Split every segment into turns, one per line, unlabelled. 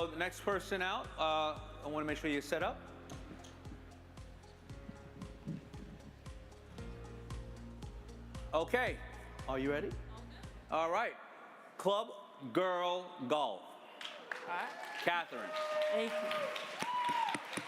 So the next person out, I want to make sure you set up. Okay, are you ready? All right, Club Girl Golf.
All right.
Catherine.
Thank you.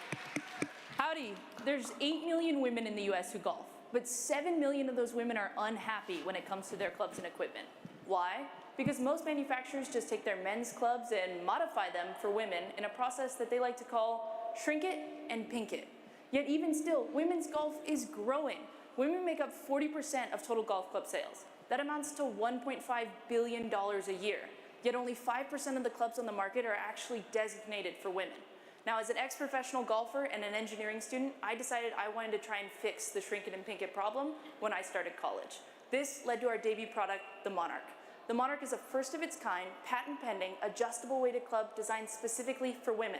Howdy. There's 8 million women in the US who golf, but 7 million of those women are unhappy when it comes to their clubs and equipment. Why? Because most manufacturers just take their men's clubs and modify them for women in a process that they like to call shrink it and pink it. Yet even still, women's golf is growing. Women make up 40% of total golf club sales. That amounts to $1.5 billion a year. Yet only 5% of the clubs on the market are actually designated for women. Now, as an ex-professional golfer and an engineering student, I decided I wanted to try and fix the shrink it and pink it problem when I started college. This led to our debut product, the Monarch. The Monarch is a first of its kind, patent-pending, adjustable weighted club designed specifically for women.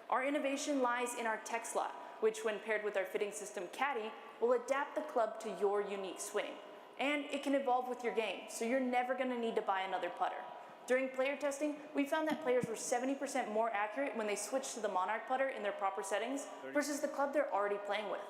Our innovation lies in our tech slot, which when paired with our fitting system Caddy, will adapt the club to your unique swing. And it can evolve with your game, so you're never gonna need to buy another putter. During player testing, we found that players were 70% more accurate when they switched to the Monarch putter in their proper settings versus the club they're already playing with.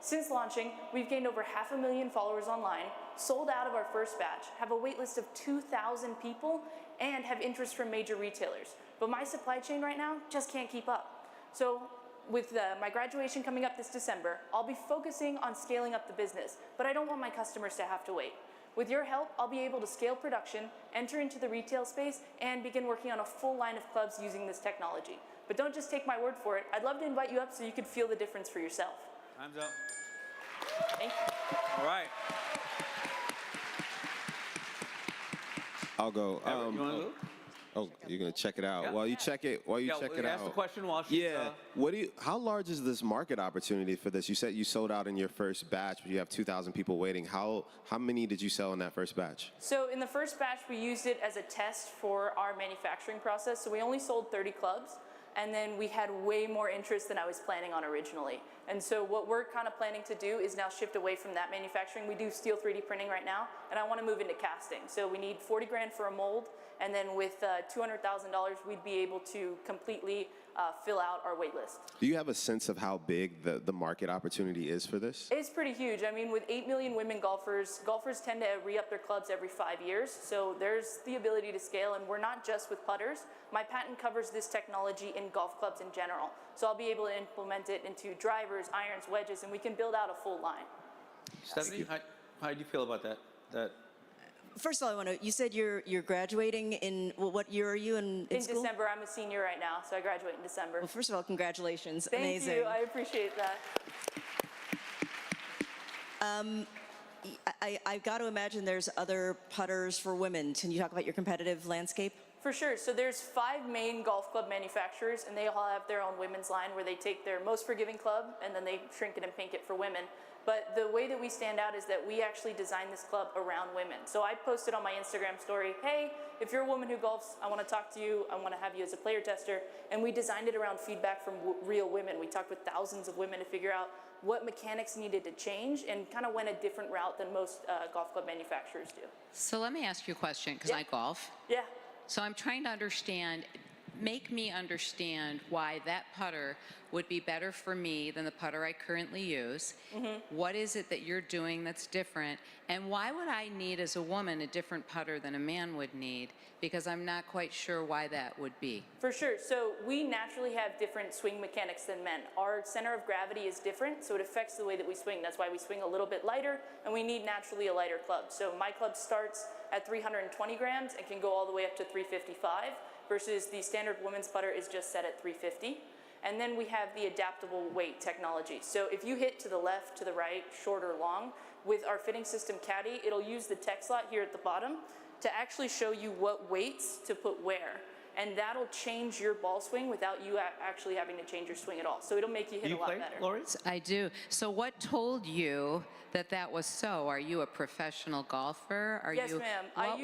Since launching, we've gained over 500,000 followers online, sold out of our first batch, have a wait list of 2,000 people, and have interest from major retailers. But my supply chain right now just can't keep up. So with my graduation coming up this December, I'll be focusing on scaling up the business, but I don't want my customers to have to wait. With your help, I'll be able to scale production, enter into the retail space, and begin working on a full line of clubs using this technology. But don't just take my word for it. I'd love to invite you up so you could feel the difference for yourself.
Time's up.
Thank you.
All right.
I'll go.
Everett, you want to go?
Oh, you're gonna check it out.
Yeah.
While you check it, check it
Ask the
out.
question while she's...
Yeah. How large is this market opportunity for this? You said you sold out in your first batch, but you have 2,000 people waiting. How many did you sell in that first batch?
So in the first batch, we used it as a test for our manufacturing process. So we only sold 30 clubs. And then we had way more interest than I was planning on originally. And so what we're kind of planning to do is now shift away from that manufacturing. We do steel 3D printing right now, and I want to move into casting. So we need 40 grand for a mold, and then with $200,000, we'd be able to completely fill out our wait list.
Do you have a sense of how big the market opportunity is for this?
It's pretty huge. I mean, with 8 million women golfers tend to re-up their clubs every 5 years. So there's the ability to scale, and we're not just with putters. My patent covers this technology in golf clubs in general. So I'll be able to implement it into drivers, irons, wedges, and we can build out a full line.
Stephanie, how do you feel about that?
First of all, you said you're graduating in, well, what year are you in school?
In December. I'm a senior right now, so I graduate in December.
Well, first of all, congratulations.
Thank
Amazing.
you. I appreciate that.
I've got to imagine there's other putters for women. Can you talk about your competitive landscape?
For sure. So there's 5 main golf club manufacturers, and they all have their own women's line where they take their most forgiving club and then they shrink it and pink it for women. But the way that we stand out is that we actually designed this club around women. So I posted on my Instagram story, hey, if you're a woman who golfs, I want to talk to you. I want to have you as a player tester. And we designed it around feedback from real women. We talked with thousands of women to figure out what mechanics needed to change and kind of went a different route than most golf club manufacturers do.
So let me ask you a question, because I golf.
Yeah.
So I'm trying to understand, make me understand why that putter would be better for me than the putter I currently use. Mm-hmm. What is it that you're doing that's different? And why would I need, as a woman, a different putter than a man would need? Because I'm not quite sure why that would be.
For sure. So we naturally have different swing mechanics than men. Our center of gravity is different, so it affects the way that we swing. That's why we swing a little bit lighter, and we need naturally a lighter club. So my club starts at 320 grams and can go all the way up to 355, versus the standard women's putter is just set at 350. And then we have the adaptable weight technology. So if you hit to the left, to the right, short or long, with our fitting system Caddy, it'll use the tech slot here at the bottom to actually show you what weights to put where. And that'll change your ball swing without you actually having to change your swing at all. So it'll make you hit a lot better.
Lori?
I do. So what told you that that was so? Are you a professional golfer?
Yes, ma'am.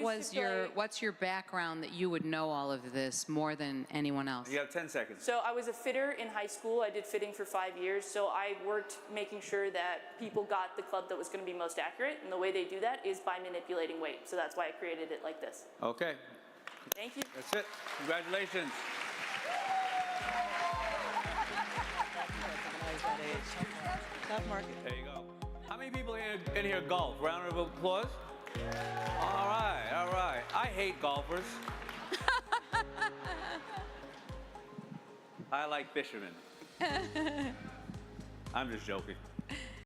What's your background that you would know all of this more than anyone else?
You have 10 seconds.
So I was a fitter in high school. I did fitting for 5 years. So I worked making sure that people got the club that was going to be most accurate. And the way they do that is by manipulating weight. So that's why I created it like this.
Okay.
Thank you.
That's it. Congratulations.
market.
There you go. How many people in here golf? Round of applause. All right, all right. I hate golfers. I like fishermen. I'm just joking.